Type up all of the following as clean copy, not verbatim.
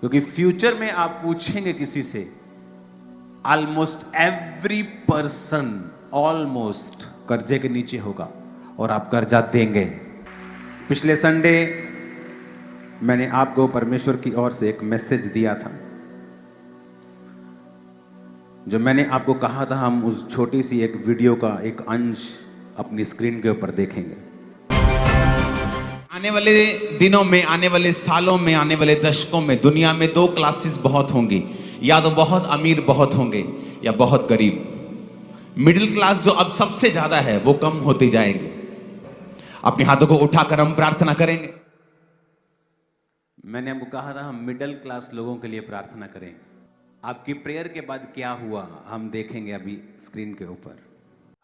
क्योंकि फ्यूचर में आप पूछेंगे किसी से, ऑलमोस्ट एवरी पर्सन ऑलमोस्ट कर्जे के नीचे होगा और आप कर्जा देंगे। पिछले संडे मैंने आपको परमेश्वर की ओर से एक मैसेज दिया था, जो मैंने आपको कहा था हम उस छोटी सी एक वीडियो का एक अंश अपनी स्क्रीन के ऊपर देखेंगे। आने वाले दिनों में, आने वाले सालों में, आने वाले दशकों में दुनिया में दो क्लासेस बहुत होंगी, या तो बहुत अमीर बहुत होंगे या बहुत गरीब। मिडिल क्लास जो अब सबसे ज्यादा है वो कम होती जाएंगे। अपने हाथों को उठाकर हम प्रार्थना करेंगे। मैंने आपको कहा था हम मिडिल क्लास लोगों के लिए प्रार्थना करेंगे। आपकी प्रेयर के बाद क्या हुआ हम देखेंगे अभी स्क्रीन के ऊपर।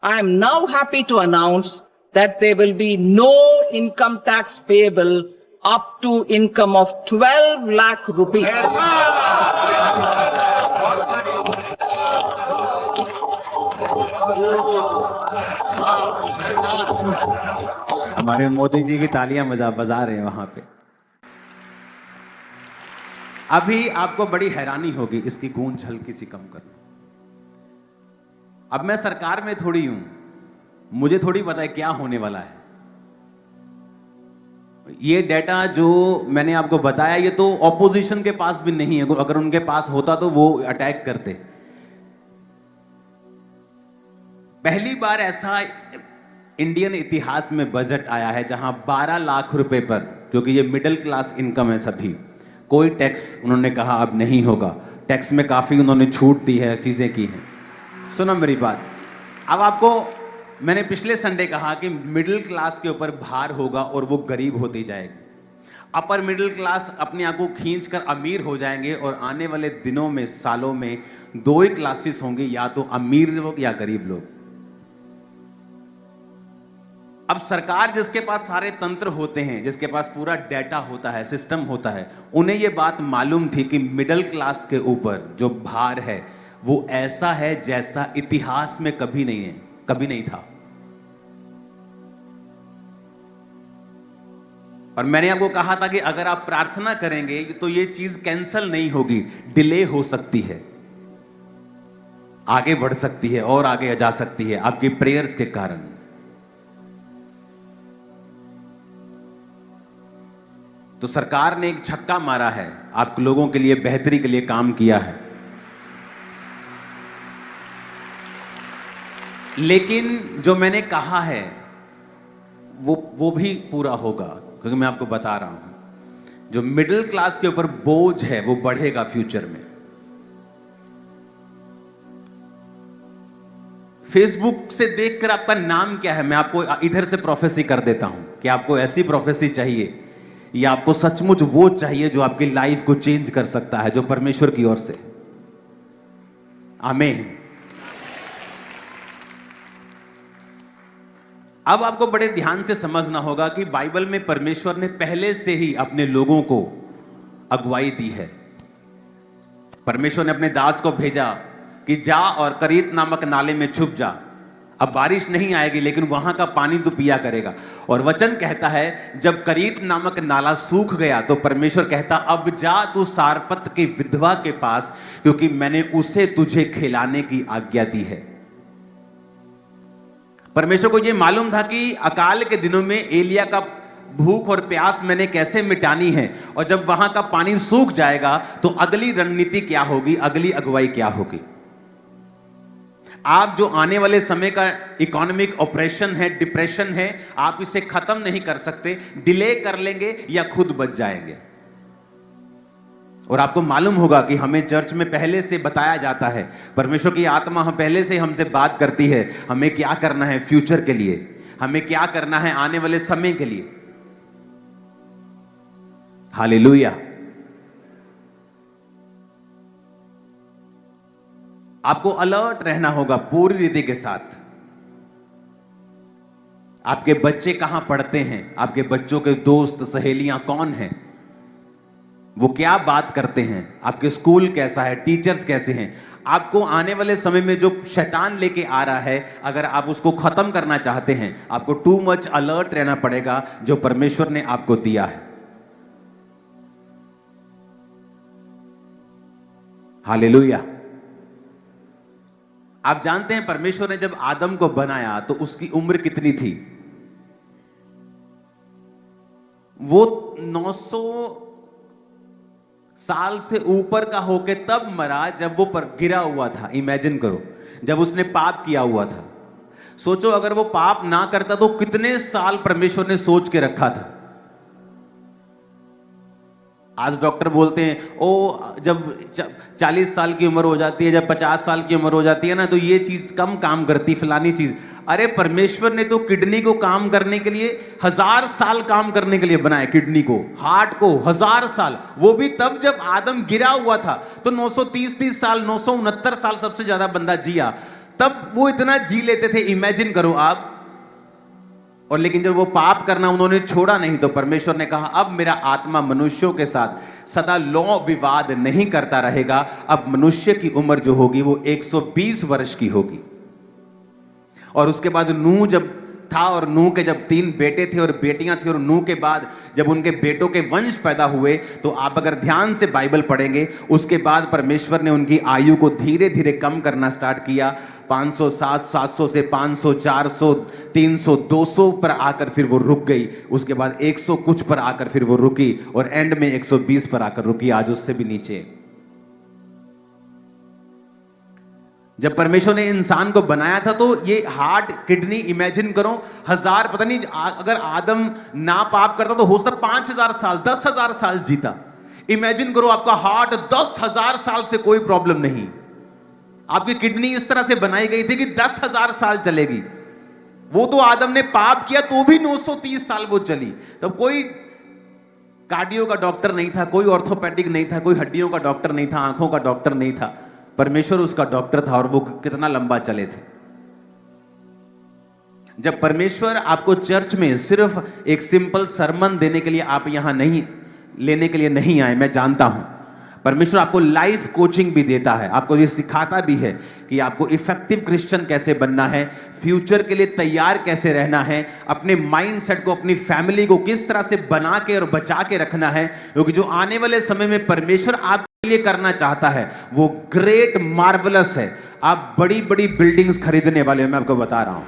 I am now happy to announce that there will be no income tax payable up to income of 12 lakh rupees. हमारे मोदी जी की तालियां बजा रहे हैं वहां पे। अभी आपको बड़ी हैरानी होगी, इसकी गूंज हल्की सी कम करना। अब मैं सरकार में थोड़ी हूं, मुझे थोड़ी पता है क्या होने वाला है। ये डेटा जो मैंने आपको बताया ये तो ऑपोजिशन के पास भी नहीं है। अगर उनके पास होता तो वो अटैक करते। पहली बार ऐसा इंडियन इतिहास में बजट आया है जहां 12 लाख रुपए पर, क्योंकि ये मिडिल क्लास इनकम है सभी, कोई टैक्स उन्होंने कहा अब नहीं होगा। टैक्स में काफी उन्होंने छूट दी है, चीजें की हैं। सुनो मेरी बात। अब आपको मैंने पिछले संडे कहा कि मिडिल क्लास के ऊपर भार होगा और वो गरीब होती जाएगी। अपर मिडिल क्लास अपने आप को खींचकर अमीर हो जाएंगे और आने वाले दिनों में, सालों में दो ही क्लासेस होंगी, या तो अमीर लोग या गरीब लोग। अब सरकार जिसके पास सारे तंत्र होते हैं, जिसके पास पूरा डेटा होता है, सिस्टम होता है, उन्हें यह बात मालूम थी कि मिडिल क्लास के ऊपर जो भार है वो ऐसा है जैसा इतिहास में कभी नहीं है, कभी नहीं था। और मैंने आपको कहा था कि अगर आप प्रार्थना करेंगे तो ये चीज कैंसल नहीं होगी, डिले हो सकती है, आगे बढ़ सकती है और आगे जा सकती है आपकी प्रेयर्स के कारण। तो सरकार ने एक छक्का मारा है, आप लोगों के लिए बेहतरी के लिए काम किया है। लेकिन जो मैंने कहा है वो भी पूरा होगा, क्योंकि मैं आपको बता रहा हूं जो मिडिल क्लास के ऊपर बोझ है वो बढ़ेगा फ्यूचर में। फेसबुक से देखकर आपका नाम क्या है, मैं आपको इधर से प्रोफेसी कर देता हूं कि आपको ऐसी प्रोफेसी चाहिए या आपको सचमुच वो चाहिए जो आपकी लाइफ को चेंज कर सकता है, जो परमेश्वर की ओर से। आमीन। अब आपको बड़े ध्यान से समझना होगा कि बाइबल में परमेश्वर ने पहले से ही अपने लोगों को अगुवाई दी है। परमेश्वर ने अपने दास को भेजा कि जा और करीत नामक नाले में छुप जा। अब बारिश नहीं आएगी लेकिन वहां का पानी तू पिया करेगा। और वचन कहता है जब करीत नामक नाला सूख गया तो परमेश्वर कहता अब जा तू सारपत की विधवा के पास, क्योंकि मैंने उसे तुझे खिलाने की आज्ञा दी है। परमेश्वर को यह मालूम था कि अकाल के दिनों में एलिया का भूख और प्यास मैंने कैसे मिटानी है, और जब वहां का पानी सूख जाएगा तो अगली रणनीति क्या होगी, अगली अगुवाई क्या होगी। आप जो आने वाले समय का इकोनॉमिक ऑपरेशन है, डिप्रेशन है, आप इसे खत्म नहीं कर सकते, डिले कर लेंगे या खुद बच जाएंगे। और आपको मालूम होगा कि हमें चर्च में पहले से बताया जाता है, परमेश्वर की आत्मा हम पहले से हमसे बात करती है हमें क्या करना है फ्यूचर के लिए, हमें क्या करना है आने वाले समय के लिए। हालेलुया। आपको अलर्ट रहना होगा पूरी रीति के साथ। आपके बच्चे कहां पढ़ते हैं, आपके बच्चों के दोस्त सहेलियां कौन हैं, वो क्या बात करते हैं, आपके स्कूल कैसा है, टीचर्स कैसे हैं। आपको आने वाले समय में जो शैतान लेके आ रहा है, अगर आप उसको खत्म करना चाहते हैं, आपको टू मच अलर्ट रहना पड़ेगा जो परमेश्वर ने आपको दिया है। हालेलुया। आप जानते हैं परमेश्वर ने जब आदम को बनाया तो उसकी उम्र कितनी थी? वो 900 साल से ऊपर का होके तब मरा जब वो गिरा हुआ था। इमेजिन करो, जब उसने पाप किया हुआ था। सोचो अगर वो पाप ना करता तो कितने साल परमेश्वर ने सोच के रखा था। आज डॉक्टर बोलते हैं ओ जब 40 साल की उम्र हो जाती है, जब 50 साल की उम्र हो जाती है ना, तो ये चीज कम काम करती, फलानी चीज। अरे परमेश्वर ने तो किडनी को काम करने के लिए 1000 साल काम करने के लिए बनाया, किडनी को, हार्ट को 1000 साल। वो भी तब जब आदम गिरा हुआ था तो 930 साल, 969 साल सबसे ज्यादा बंदा जिया, तब वो इतना जी लेते थे। इमेजिन करो आप। और लेकिन जब वो पाप करना उन्होंने छोड़ा नहीं तो परमेश्वर ने कहा अब मेरा आत्मा मनुष्यों के साथ सदा लौ विवाद नहीं करता रहेगा। अब मनुष्य की उम्र जो होगी वो 120 वर्ष की होगी। और उसके बाद नूह जब था और नूह के जब 3 बेटे थे और बेटियां थी, और नूह के बाद जब उनके बेटों के वंश पैदा हुए, तो आप अगर ध्यान से बाइबल पढ़ेंगे, उसके बाद परमेश्वर ने उनकी आयु को धीरे धीरे कम करना स्टार्ट किया। 500, 700 से 500, 400, 300, 200 पर आकर फिर वो रुक गई। उसके बाद 100 कुछ पर आकर फिर वो रुकी और एंड में 120 पर आकर रुकी, आज उससे भी नीचे। जब परमेश्वर ने इंसान को बनाया था तो ये हार्ट, किडनी, इमेजिन करो 1000, पता नहीं अगर आदम ना पाप करता तो हो सकता 5000 साल, 10,000 साल जीता। इमेजिन करो आपका हार्ट 10,000 साल से कोई प्रॉब्लम नहीं। आपकी किडनी इस तरह से बनाई गई थी कि 10,000 साल चलेगी। वो तो आदम ने पाप किया तो भी 930 साल वो चली। तब कोई कार्डियो का डॉक्टर नहीं था, कोई ऑर्थोपेडिक नहीं था, कोई हड्डियों का डॉक्टर नहीं था, आंखों का डॉक्टर नहीं था। परमेश्वर उसका डॉक्टर था और वो कितना लंबा चले थे। जब परमेश्वर आपको चर्च में सिर्फ एक सिंपल सरमन देने के लिए आप यहां नहीं लेने के लिए नहीं आए, मैं जानता हूं परमेश्वर आपको लाइफ कोचिंग भी देता है, आपको ये सिखाता भी है कि आपको इफेक्टिव क्रिश्चियन कैसे बनना है, फ्यूचर के लिए तैयार कैसे रहना है, अपने माइंडसेट को, अपनी फैमिली को किस तरह से बना के और बचा के रखना है, क्योंकि जो आने वाले समय में परमेश्वर आपके लिए करना चाहता है वो ग्रेट मार्वलस है। आप बड़ी बड़ी बिल्डिंग्स खरीदने वाले हो, मैं आपको बता रहा हूं।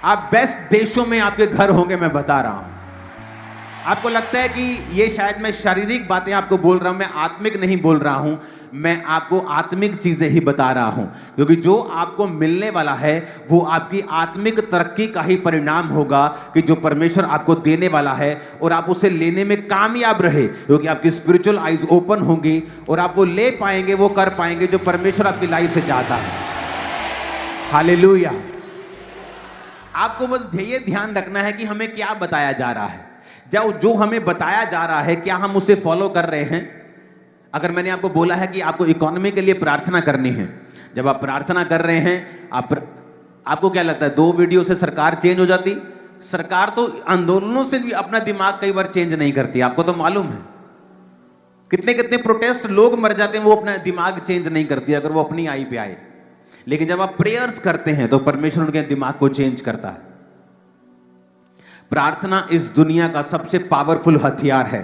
आप बेस्ट देशों में आपके घर होंगे, मैं बता रहा हूं। आपको लगता है कि ये शायद मैं शारीरिक बातें आपको बोल रहा हूं, मैं आत्मिक नहीं बोल रहा हूं, मैं आपको आत्मिक चीजें ही बता रहा हूं, क्योंकि जो आपको मिलने वाला है वो आपकी आत्मिक तरक्की का ही परिणाम होगा कि जो परमेश्वर आपको देने वाला है, और आप उसे लेने में कामयाब रहे, क्योंकि आपकी स्पिरिचुअल आइज ओपन होंगी और आप वो ले पाएंगे, वो कर पाएंगे जो परमेश्वर आपकी लाइफ से चाहता है। हालेलुया। आपको बस ये ध्यान रखना है कि हमें क्या बताया जा रहा है, जो हमें बताया जा रहा है क्या हम उसे फॉलो कर रहे हैं। अगर मैंने आपको बोला है कि आपको इकोनॉमी के लिए प्रार्थना करनी है, जब आप प्रार्थना कर रहे हैं, आपको क्या लगता है 2 वीडियो से सरकार चेंज हो जाती? सरकार तो आंदोलनों से भी अपना दिमाग कई बार चेंज नहीं करती, आपको तो मालूम है। कितने कितने प्रोटेस्ट लोग मर जाते हैं, वो अपना दिमाग चेंज नहीं करती अगर वो अपनी आई पे आए। लेकिन जब आप प्रेयर्स करते हैं तो परमेश्वर उनके दिमाग को चेंज करता है। प्रार्थना इस दुनिया का सबसे पावरफुल हथियार है।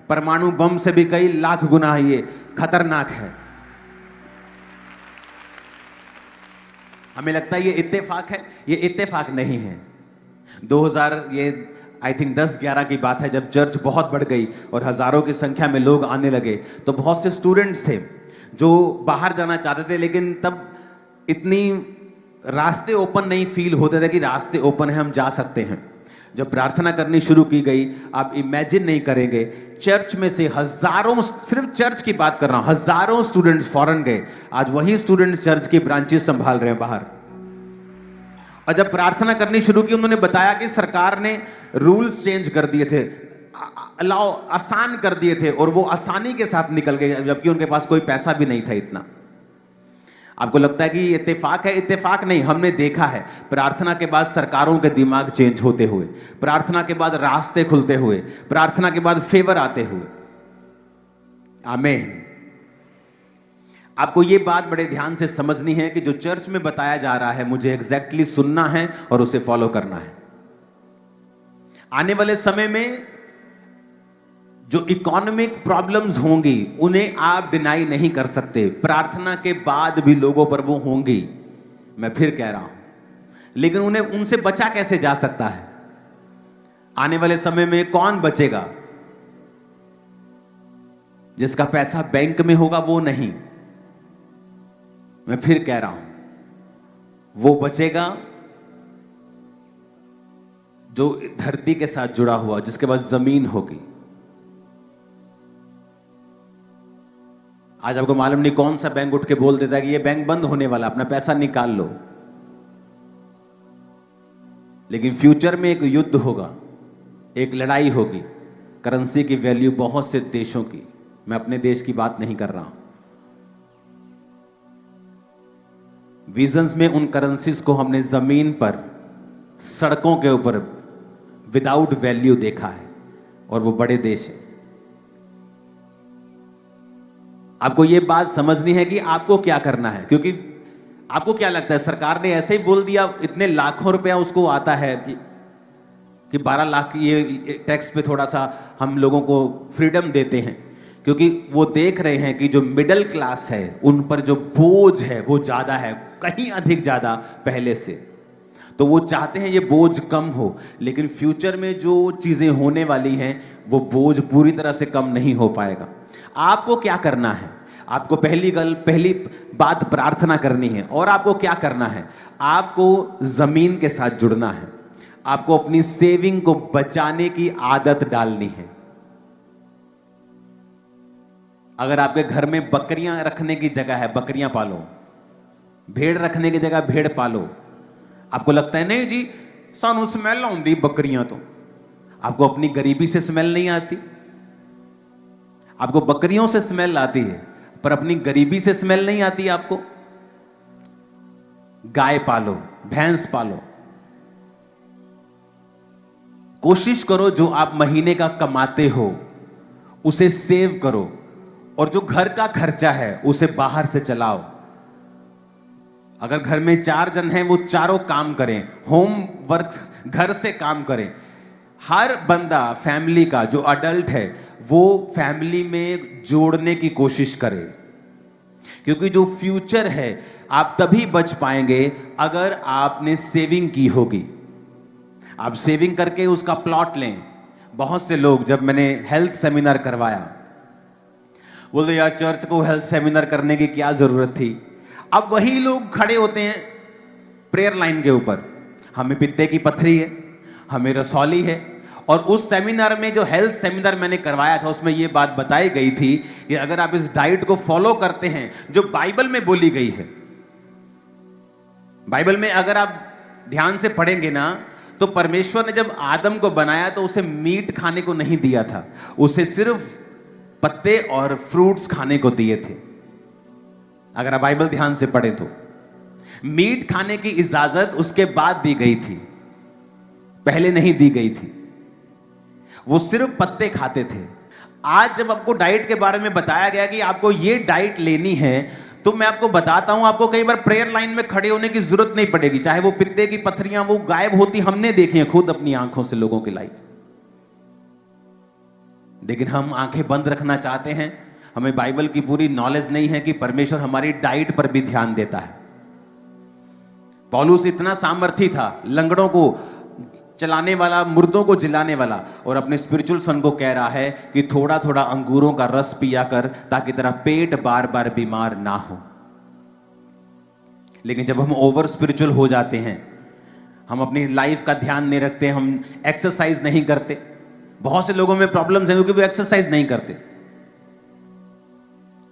परमाणु बम से भी कई लाख गुना ये खतरनाक है। हमें लगता है ये इत्तेफाक है, ये इत्तेफाक नहीं है। 2000 ये आई थिंक 10-11 की बात है, जब चर्च बहुत बढ़ गई और हजारों की संख्या में लोग आने लगे, तो बहुत से स्टूडेंट्स थे जो बाहर जाना चाहते थे, लेकिन तब इतनी रास्ते ओपन नहीं फील होते थे कि रास्ते ओपन है, हम जा सकते हैं। जब प्रार्थना करनी शुरू की गई, आप इमेजिन नहीं करेंगे, चर्च में से हजारों, सिर्फ चर्च की बात कर रहा हूं, हजारों स्टूडेंट्स फॉरेन गए। आज वही स्टूडेंट्स चर्च की ब्रांचेस संभाल रहे हैं बाहर। और जब प्रार्थना करनी शुरू की, उन्होंने बताया कि सरकार ने रूल्स चेंज कर दिए थे, अलाउ आसान कर दिए थे, और वो आसानी के साथ निकल गए, जबकि उनके पास कोई पैसा भी नहीं था इतना। आपको लगता है कि ये इत्तेफाक है? इत्तेफाक नहीं, हमने देखा है प्रार्थना के बाद सरकारों के दिमाग चेंज होते हुए, प्रार्थना के बाद रास्ते खुलते हुए, प्रार्थना के बाद फेवर आते हुए। आमीन। आपको ये बात बड़े ध्यान से समझनी है कि जो चर्च में बताया जा रहा है मुझे एग्जैक्टली सुनना है और उसे फॉलो करना है। आने वाले समय में जो इकोनॉमिक प्रॉब्लम्स होंगी उन्हें आप डिनाई नहीं कर सकते, प्रार्थना के बाद भी लोगों पर वो होंगी, मैं फिर कह रहा हूं। लेकिन उन्हें उनसे बचा कैसे जा सकता है? आने वाले समय में कौन बचेगा? जिसका पैसा बैंक में होगा वो नहीं, मैं फिर कह रहा हूं, वो बचेगा जो धरती के साथ जुड़ा हुआ, जिसके पास जमीन होगी। आज आपको मालूम नहीं कौन सा बैंक उठ के बोल देता है कि ये बैंक बंद होने वाला, अपना पैसा निकाल लो। लेकिन फ्यूचर में एक युद्ध होगा, एक लड़ाई होगी, करेंसी की वैल्यू बहुत से देशों की, मैं अपने देश की बात नहीं कर रहा हूं। विजन्स में उन करेंसीज को हमने जमीन पर, सड़कों के ऊपर विदाउट वैल्यू देखा है, और वो बड़े देश है। आपको ये बात समझनी है कि आपको क्या करना है, क्योंकि आपको क्या लगता है सरकार ने ऐसे ही बोल दिया, इतने लाखों रुपया उसको आता है कि 12 लाख ये टैक्स पे थोड़ा सा हम लोगों को फ्रीडम देते हैं, क्योंकि वो देख रहे हैं कि जो मिडिल क्लास है उन पर जो बोझ है वो ज्यादा है, कहीं अधिक ज्यादा पहले से। तो वो चाहते हैं ये बोझ कम हो, लेकिन फ्यूचर में जो चीजें होने वाली हैं वो बोझ पूरी तरह से कम नहीं हो पाएगा। आपको क्या करना है? आपको पहली बात प्रार्थना करनी है। और आपको क्या करना है? आपको जमीन के साथ जुड़ना है। आपको अपनी सेविंग को बचाने की आदत डालनी है। अगर आपके घर में बकरियां रखने की जगह है, बकरियां पालो। भेड़ रखने की जगह भेड़ पालो। आपको लगता है नहीं जी सानू स्मेल आउंदी बकरियां तो, आपको अपनी गरीबी से स्मेल नहीं आती? आपको बकरियों से स्मेल आती है, पर अपनी गरीबी से स्मेल नहीं आती आपको? गाय पालो, भैंस पालो। कोशिश करो जो आप महीने का कमाते हो उसे सेव करो, और जो घर का खर्चा है उसे बाहर से चलाओ। अगर घर में 4 जन हैं, वो चारों काम करें, होम वर्क घर से काम करें। हर बंदा फैमिली का जो अडल्ट है वो फैमिली में जोड़ने की कोशिश करे, क्योंकि जो फ्यूचर है आप तभी बच पाएंगे अगर आपने सेविंग की होगी। आप सेविंग करके उसका प्लॉट लें। बहुत से लोग, जब मैंने हेल्थ सेमिनार करवाया, बोलते यार चर्च को हेल्थ सेमिनार करने की क्या जरूरत थी। अब वही लोग खड़े होते हैं प्रेयर लाइन के ऊपर, हमें पित्ते की पथरी है, हमें रसौली है। और उस सेमिनार में, जो हेल्थ सेमिनार मैंने करवाया था, उसमें यह बात बताई गई थी कि अगर आप इस डाइट को फॉलो करते हैं जो बाइबल में बोली गई है, बाइबल में अगर आप ध्यान से पढ़ेंगे ना, तो परमेश्वर ने जब आदम को बनाया तो उसे मीट खाने को नहीं दिया था, उसे सिर्फ पत्ते और फ्रूट्स खाने को दिए थे। अगर आप बाइबल ध्यान से पढ़े तो मीट खाने की इजाजत उसके बाद दी गई थी, पहले नहीं दी गई थी। वो सिर्फ पत्ते खाते थे। आज जब आपको डाइट के बारे में बताया गया कि आपको ये डाइट लेनी है, तो मैं आपको बताता हूं, आपको कई बार प्रेयर लाइन में खड़े होने की जरूरत नहीं पड़ेगी। चाहे वो पित्ते की पथरियां वो गायब होती, हमने देखी हैं खुद अपनी आंखों से लोगों की लाइफ। लेकिन हम आंखें बंद रखना चाहते हैं। हमें बाइबल की पूरी नॉलेज नहीं है कि परमेश्वर हमारी डाइट पर भी ध्यान देता है। पौलुस इतना सामर्थी था, लंगड़ों को चलाने वाला, मुर्दों को जिलाने वाला, और अपने स्पिरिचुअल सन को कह रहा है कि थोड़ा थोड़ा अंगूरों का रस पिया कर, ताकि तेरा पेट बार बार बीमार ना हो। लेकिन जब हम ओवर स्पिरिचुअल हो जाते हैं, हम अपनी लाइफ का ध्यान नहीं रखते, हम एक्सरसाइज नहीं करते। बहुत से लोगों में प्रॉब्लम्स हैं क्योंकि वो एक्सरसाइज नहीं करते।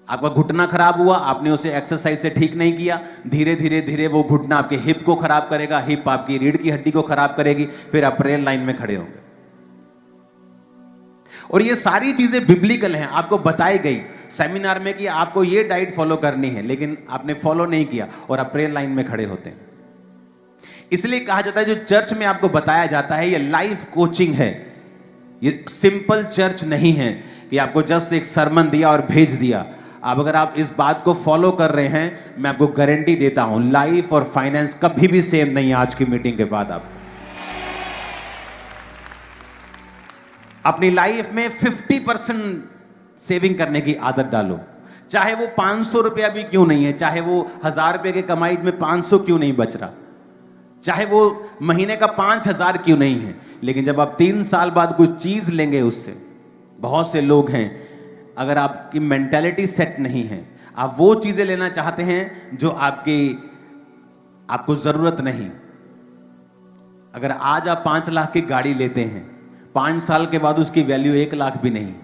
आपका घुटना खराब हुआ, आपने उसे एक्सरसाइज से ठीक नहीं किया, धीरे धीरे धीरे वो घुटना आपके हिप को खराब करेगा, हिप आपकी रीढ़ की हड्डी को खराब करेगी, फिर आप प्रेयर लाइन में खड़े होंगे। और ये सारी चीजें बिब्लिकल हैं, आपको बताई गई सेमिनार में कि आपको ये डाइट फॉलो करनी है, लेकिन आपने फॉलो नहीं किया और आप प्रेयर लाइन में खड़े होते हैं। इसलिए कहा जाता है जो चर्च में आपको बताया जाता है ये लाइफ कोचिंग है, ये सिंपल चर्च नहीं है कि आपको जस्ट एक सरमन दिया और भेज दिया। अब अगर आप इस बात को फॉलो कर रहे हैं, मैं आपको गारंटी देता हूं लाइफ और फाइनेंस कभी भी सेम नहीं है आज की मीटिंग के बाद। आप अपनी लाइफ में 50% सेविंग करने की आदत डालो। चाहे वो 500 रुपया भी क्यों नहीं है, चाहे वो 1000 रुपये की कमाई में 500 क्यों नहीं बच रहा, चाहे वो महीने का 5000 क्यों नहीं है, लेकिन जब आप 3 साल बाद कुछ चीज लेंगे उससे, बहुत से लोग हैं अगर आपकी मेंटालिटी सेट नहीं है, आप वो चीजें लेना चाहते हैं जो आपको जरूरत नहीं। अगर आज आप 5 लाख की गाड़ी लेते हैं, 5 साल के बाद उसकी वैल्यू 1 लाख भी नहीं।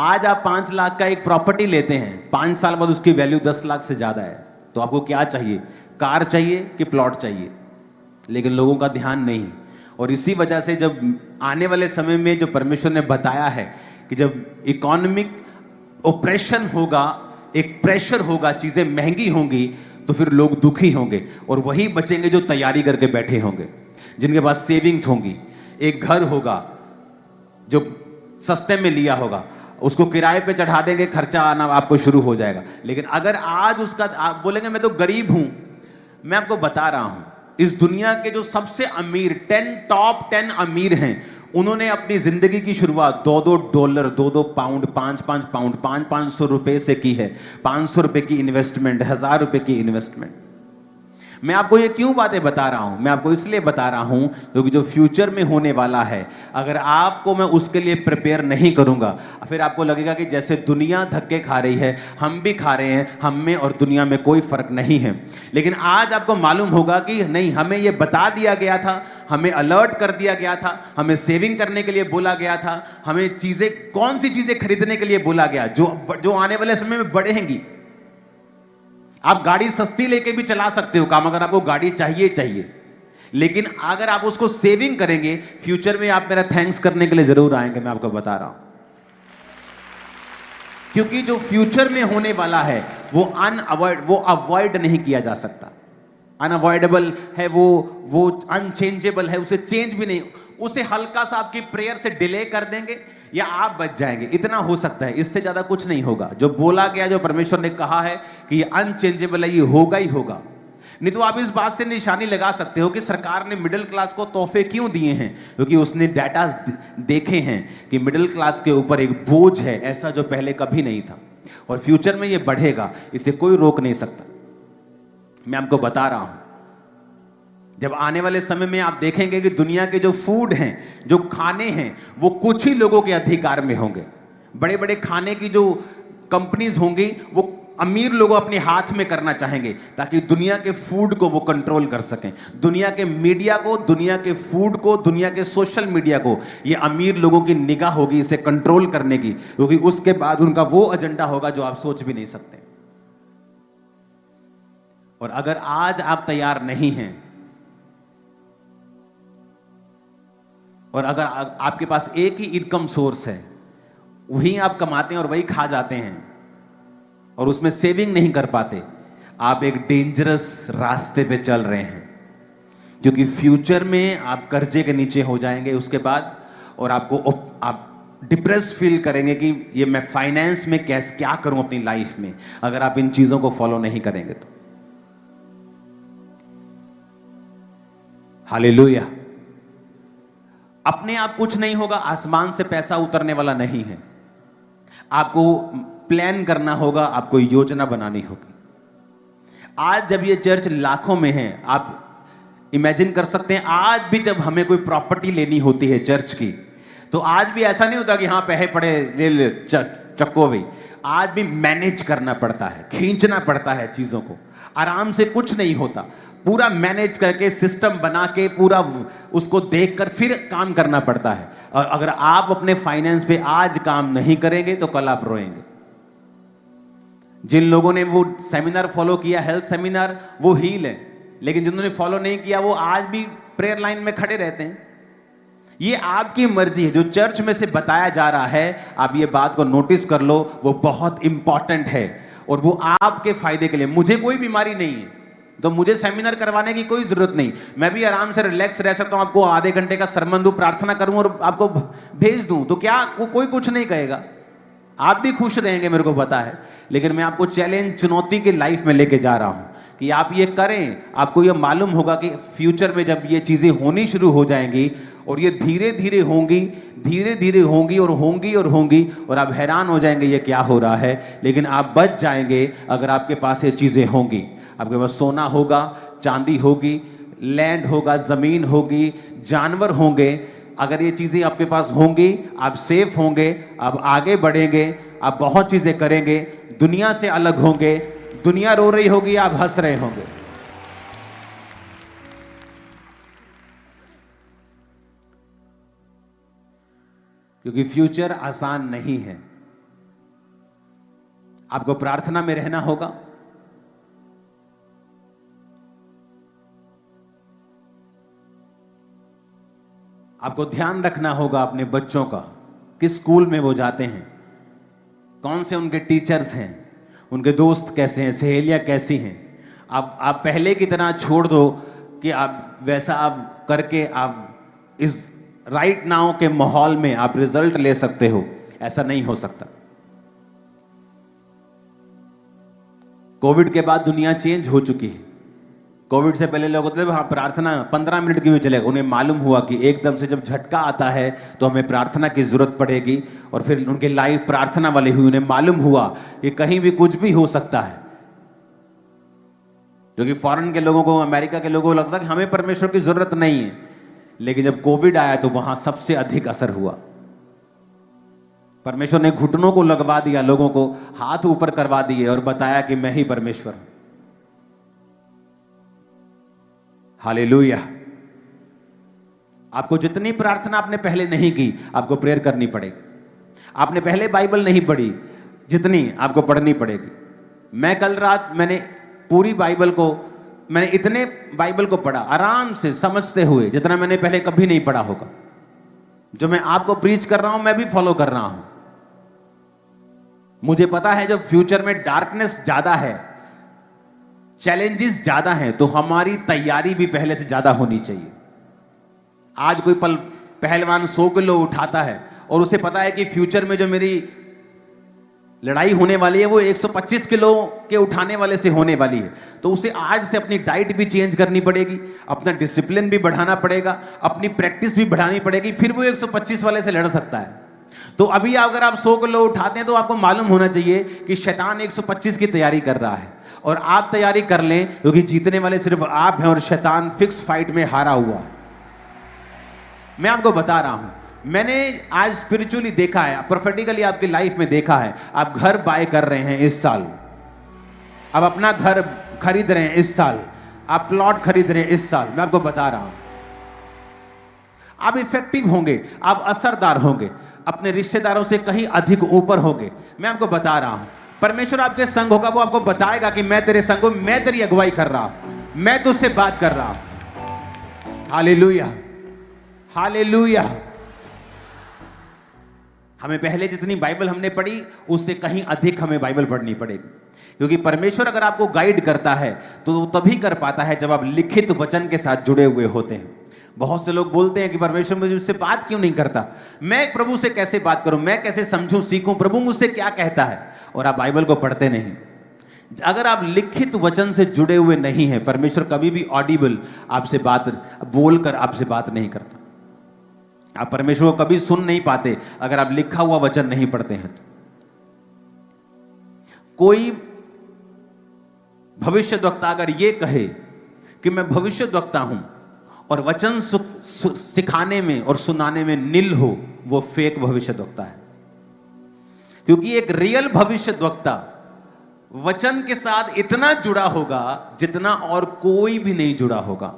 आज आप 5 लाख का एक प्रॉपर्टी लेते हैं, 5 साल बाद उसकी वैल्यू 10 लाख से ज्यादा है। तो आपको क्या चाहिए, कार चाहिए कि प्लॉट चाहिए? लेकिन लोगों का ध्यान नहीं। और इसी वजह से जब आने वाले समय में जो परमेश्वर ने बताया है कि जब इकोनॉमिक ऑपरेशन होगा, एक प्रेशर होगा, चीजें महंगी होंगी, तो फिर लोग दुखी होंगे और वही बचेंगे जो तैयारी करके बैठे होंगे, जिनके पास सेविंग्स होंगी। एक घर होगा जो सस्ते में लिया होगा, उसको किराए पे चढ़ा देंगे, खर्चा आना आपको शुरू हो जाएगा। लेकिन अगर आज उसका आप बोलेंगे मैं तो गरीब हूं, मैं आपको बता रहा हूं, इस दुनिया के जो सबसे अमीर टॉप 10 अमीर हैं, उन्होंने अपनी जिंदगी की शुरुआत $2 2 पाउंड 5 पाउंड 500 रुपए से की है। 500 रुपए की इन्वेस्टमेंट, 1000 रुपए की इन्वेस्टमेंट। मैं आपको ये क्यों बातें बता रहा हूं? मैं आपको इसलिए बता रहा हूं क्योंकि जो फ्यूचर में होने वाला है, अगर आपको मैं उसके लिए प्रिपेयर नहीं करूंगा, फिर आपको लगेगा कि जैसे दुनिया धक्के खा रही है, हम भी खा रहे हैं, हम में और दुनिया में कोई फर्क नहीं है। लेकिन आज आपको मालूम होगा कि नहीं, हमें ये बता दिया गया था, हमें अलर्ट कर दिया गया था, हमें सेविंग करने के लिए बोला गया था, हमें चीजें, कौन सी चीजें खरीदने के लिए बोला गया जो आने वाले समय में बढ़ेंगी। आप गाड़ी सस्ती लेके भी चला सकते हो काम, अगर आपको गाड़ी चाहिए, लेकिन अगर आप उसको सेविंग करेंगे, फ्यूचर में आप मेरा थैंक्स करने के लिए जरूर आएंगे। मैं आपको बता रहा हूं, क्योंकि जो फ्यूचर में होने वाला है वो अवॉइड नहीं किया जा सकता। अनअवॉइडेबल है वो अनचेंजेबल है, उसे चेंज भी नहीं, उसे हल्का सा आपकी प्रेयर से डिले कर देंगे या आप बच जाएंगे, इतना हो सकता है, इससे ज्यादा कुछ नहीं होगा। जो बोला गया, जो परमेश्वर ने कहा है कि ये अनचेंजेबल है, ये होगा ही होगा। नहीं तो आप इस बात से निशानी लगा सकते हो कि सरकार ने मिडिल क्लास को तोहफे क्यों दिए हैं, क्योंकि उसने डाटा देखे हैं कि मिडिल क्लास के ऊपर एक बोझ है ऐसा जो पहले कभी नहीं था, और फ्यूचर में ये बढ़ेगा, इसे कोई रोक नहीं सकता। मैं आपको बता रहा हूं, जब आने वाले समय में आप देखेंगे कि दुनिया के जो फूड हैं, जो खाने हैं, वो कुछ ही लोगों के अधिकार में होंगे। बड़े बड़े खाने की जो कंपनीज होंगी वो अमीर लोग अपने हाथ में करना चाहेंगे ताकि दुनिया के फूड को वो कंट्रोल कर सकें। दुनिया के मीडिया को, दुनिया के फूड को, दुनिया के सोशल मीडिया को ये अमीर लोगों की निगाह होगी इसे कंट्रोल करने की, क्योंकि उसके बाद उनका वो एजेंडा होगा जो आप सोच भी नहीं सकते। और अगर आज आप तैयार नहीं हैं, और अगर आपके पास एक ही इनकम सोर्स है, वही आप कमाते हैं और वही खा जाते हैं और उसमें सेविंग नहीं कर पाते, आप एक डेंजरस रास्ते पे चल रहे हैं, क्योंकि फ्यूचर में आप कर्जे के नीचे हो जाएंगे उसके बाद, और आप डिप्रेस फील करेंगे कि ये मैं फाइनेंस में कैसे क्या करूं अपनी लाइफ में, अगर आप इन चीजों को फॉलो नहीं करेंगे तो। हालेलुया। अपने आप कुछ नहीं होगा, आसमान से पैसा उतरने वाला नहीं है। आपको प्लान करना होगा, आपको योजना बनानी होगी। आज जब ये चर्च लाखों में है, आप इमेजिन कर सकते हैं, आज भी जब हमें कोई प्रॉपर्टी लेनी होती है चर्च की, तो आज भी ऐसा नहीं होता कि हाँ पैसे पड़े ले चक्को भाई। आज भी मैनेज करना पड़ता है, खींचना पड़ता है चीजों को, आराम से कुछ नहीं होता। पूरा मैनेज करके, सिस्टम बना के, पूरा उसको देखकर फिर काम करना पड़ता है। और अगर आप अपने फाइनेंस पे आज काम नहीं करेंगे तो कल आप रोएंगे। जिन लोगों ने वो सेमिनार फॉलो किया, हेल्थ सेमिनार, वो हील है, लेकिन जिन्होंने फॉलो नहीं किया वो आज भी प्रेयर लाइन में खड़े रहते हैं। ये आपकी मर्जी है, जो चर्च में से बताया जा रहा है, आप ये बात को नोटिस कर लो, वो बहुत इंपॉर्टेंट है और वो आपके फायदे के लिए। मुझे कोई बीमारी नहीं है तो मुझे सेमिनार करवाने की कोई जरूरत नहीं, मैं भी आराम से रिलैक्स रह सकता हूं। आपको आधे घंटे का सरमन दूं, प्रार्थना करूं और आपको भेज दूं, तो क्या कोई कुछ नहीं कहेगा। आप भी खुश रहेंगे मेरे को पता है, लेकिन मैं आपको चैलेंज, चुनौती के लाइफ में लेके जा रहा हूं कि आप ये करें। आपको ये मालूम होगा कि फ्यूचर में जब ये चीजें होनी शुरू हो जाएंगी और ये धीरे धीरे होंगी, धीरे धीरे होंगी और होंगी और होंगी, और आप हैरान हो जाएंगे ये क्या हो रहा है। लेकिन आप बच जाएंगे अगर आपके पास ये चीजें होंगी। आपके पास सोना होगा, चांदी होगी, लैंड होगा, जमीन होगी, जानवर होंगे। अगर ये चीजें आपके पास होंगी, आप सेफ होंगे, आप आगे बढ़ेंगे, आप बहुत चीजें करेंगे, दुनिया से अलग होंगे। दुनिया रो रही होगी, आप हंस रहे होंगे। क्योंकि फ्यूचर आसान नहीं है। आपको प्रार्थना में रहना होगा, आपको ध्यान रखना होगा अपने बच्चों का, किस स्कूल में वो जाते हैं, कौन से उनके टीचर्स हैं, उनके दोस्त कैसे हैं, सहेलियां कैसी हैं। आप पहले की तरह छोड़ दो कि आप वैसा आप करके आप इस राइट नाउ के माहौल में आप रिजल्ट ले सकते हो, ऐसा नहीं हो सकता। कोविड के बाद दुनिया चेंज हो चुकी है। कोविड से पहले लोग मतलब हाँ प्रार्थना 15 मिनट की भी चलेगा, उन्हें मालूम हुआ कि एकदम से जब झटका आता है तो हमें प्रार्थना की जरूरत पड़ेगी, और फिर उनके लाइफ प्रार्थना वाली हुई। उन्हें मालूम हुआ कि कहीं भी कुछ भी हो सकता है, क्योंकि फॉरेन के लोगों को, अमेरिका के लोगों को लगता कि हमें परमेश्वर की जरूरत नहीं है। लेकिन जब कोविड आया तो वहां सबसे अधिक असर हुआ। परमेश्वर ने घुटनों को लगवा दिया, लोगों को हाथ ऊपर करवा दिए और बताया कि मैं ही परमेश्वर हूं। हालेलुया। आपको जितनी प्रार्थना आपने पहले नहीं की, आपको प्रेयर करनी पड़ेगी। आपने पहले बाइबल नहीं पढ़ी, जितनी आपको पढ़नी पड़ेगी। मैं कल रात मैंने पूरी बाइबल को, मैंने इतने बाइबल को पढ़ा आराम से समझते हुए, जितना मैंने पहले कभी नहीं पढ़ा होगा। जो मैं आपको प्रीच कर रहा हूं मैं भी फॉलो कर रहा हूं। मुझे पता है जब फ्यूचर में डार्कनेस ज्यादा है, चैलेंजेस ज्यादा हैं, तो हमारी तैयारी भी पहले से ज्यादा होनी चाहिए। आज कोई पहलवान 100 किलो उठाता है और उसे पता है कि फ्यूचर में जो मेरी लड़ाई होने वाली है वो 125 किलो के उठाने वाले से होने वाली है, तो उसे आज से अपनी डाइट भी चेंज करनी पड़ेगी, अपना डिसिप्लिन भी बढ़ाना पड़ेगा, अपनी प्रैक्टिस भी बढ़ानी पड़ेगी, फिर वो 125 वाले से लड़ सकता है। तो अभी अगर आप 100 किलो उठाते हैं तो आपको मालूम होना चाहिए कि शैतान 125 की तैयारी कर रहा है, और आप तैयारी कर लें, क्योंकि जीतने वाले सिर्फ आप हैं और शैतान फिक्स फाइट में हारा हुआ है। मैं आपको बता रहा हूं, मैंने आज स्पिरिचुअली देखा है, प्रोफेटिकली आपकी लाइफ में देखा है। आप घर बाय कर रहे हैं इस साल, आप अपना घर खरीद रहे हैं इस साल, आप प्लॉट खरीद रहे हैं इस साल। मैं आपको बता रहा हूं, आप इफेक्टिव होंगे, आप असरदार होंगे, अपने रिश्तेदारों से कहीं अधिक ऊपर होंगे। मैं आपको बता रहा हूं, परमेश्वर आपके संग होगा, वो आपको बताएगा कि मैं तेरे संग हूं, मैं तेरी अगुवाई कर रहा हूं, मैं तुझसे बात कर रहा हूं। Hallelujah, hallelujah. हमें पहले जितनी बाइबल हमने पढ़ी उससे कहीं अधिक हमें बाइबल पढ़नी पड़ेगी, क्योंकि परमेश्वर अगर आपको गाइड करता है तो वो तभी कर पाता है जब आप लिखित वचन के साथ जुड़े हुए होते हैं। बहुत से लोग बोलते हैं कि परमेश्वर मुझे उससे बात क्यों नहीं करता, मैं प्रभु से कैसे बात करूं, मैं कैसे समझूं, सीखूं, प्रभु मुझसे क्या कहता है, और आप बाइबल को पढ़ते नहीं। अगर आप लिखित वचन से जुड़े हुए नहीं हैं, परमेश्वर कभी भी ऑडिबल आपसे बात बोलकर आपसे बात नहीं करता। आप परमेश्वर को कभी सुन नहीं पाते अगर आप लिखा हुआ वचन नहीं पढ़ते हैं। तो कोई भविष्यद्वक्ता अगर ये कहे कि मैं भविष्यद्वक्ता हूं और वचन सिखाने में और सुनाने में निल हो, वो फेक भविष्यद्वक्ता है। क्योंकि एक रियल भविष्यद्वक्ता वचन के साथ इतना जुड़ा होगा जितना और कोई भी नहीं जुड़ा होगा।